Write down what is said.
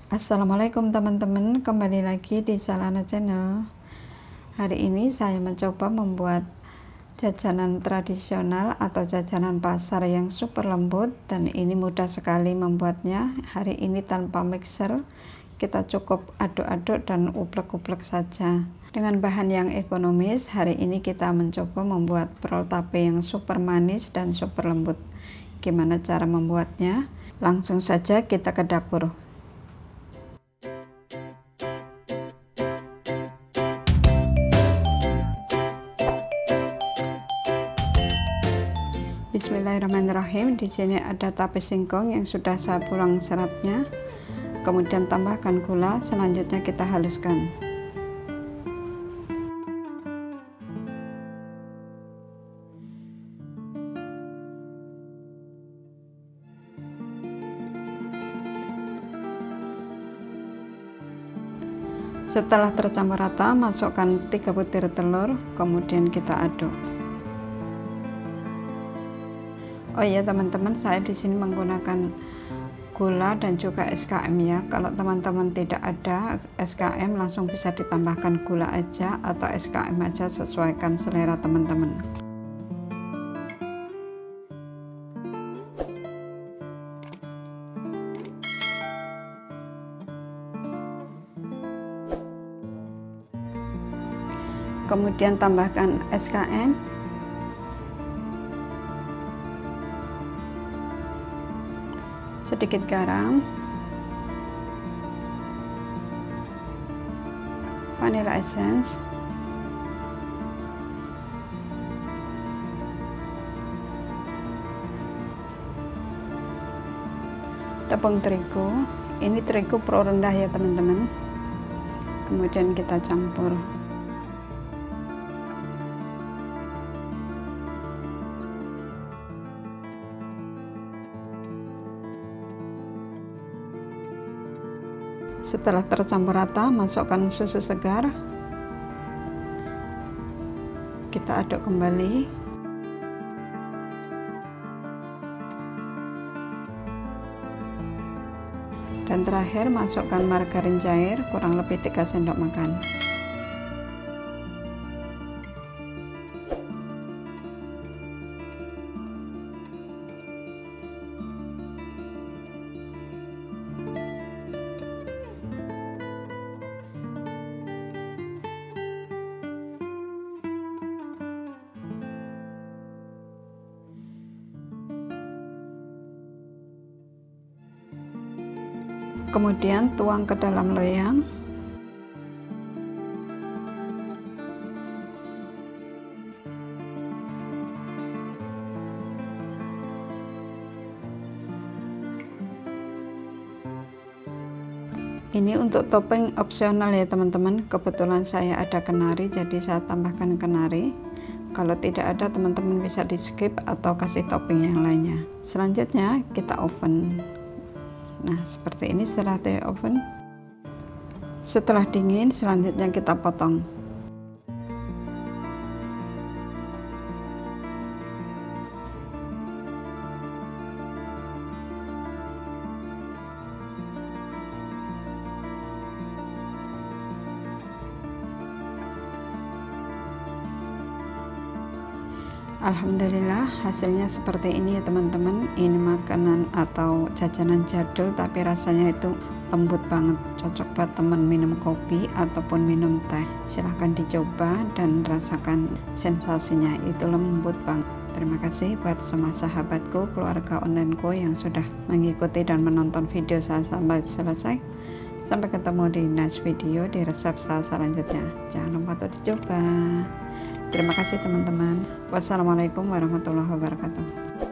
Assalamualaikum teman-teman, kembali lagi di Salana Channel. Hari ini saya mencoba membuat jajanan tradisional atau jajanan pasar yang super lembut, dan ini mudah sekali membuatnya. Hari ini tanpa mixer, kita cukup aduk-aduk dan uplek-uplek saja. Dengan bahan yang ekonomis, hari ini kita mencoba membuat perol tape yang super manis dan super lembut. Gimana cara membuatnya? Langsung saja kita ke dapur. Bismillahirrahmanirrahim. Di sini ada tape singkong yang sudah saya buang seratnya. Kemudian tambahkan gula, selanjutnya kita haluskan. Setelah tercampur rata, masukkan 3 butir telur, kemudian kita aduk. Oh iya teman-teman, saya di sini menggunakan gula dan juga SKM ya. Kalau teman-teman tidak ada SKM, langsung bisa ditambahkan gula aja atau SKM aja, sesuaikan selera teman-teman. Kemudian tambahkan SKM, sedikit garam, vanilla essence, tepung terigu. Ini terigu pro rendah ya teman-teman. Kemudian kita campur. Setelah tercampur rata, masukkan susu segar. Kita aduk kembali. Dan terakhir masukkan margarin cair kurang lebih 3 sendok makan. Kemudian tuang ke dalam loyang. Ini untuk topping opsional ya teman-teman. Kebetulan saya ada kenari, jadi saya tambahkan kenari. Kalau tidak ada, teman-teman bisa di skip atau kasih topping yang lainnya. Selanjutnya kita oven. Nah, seperti ini setelah di oven. Setelah dingin, selanjutnya kita potong. Alhamdulillah hasilnya seperti ini ya teman-teman. Ini makanan atau jajanan jadul tapi rasanya itu lembut banget, cocok buat teman minum kopi ataupun minum teh. Silahkan dicoba dan rasakan sensasinya, itu lembut banget. Terima kasih buat semua sahabatku, keluarga onlineku yang sudah mengikuti dan menonton video saya sampai selesai. Sampai ketemu di next video di resep saya selanjutnya. Jangan lupa untuk dicoba. Terima kasih teman-teman. Wassalamualaikum warahmatullahi wabarakatuh.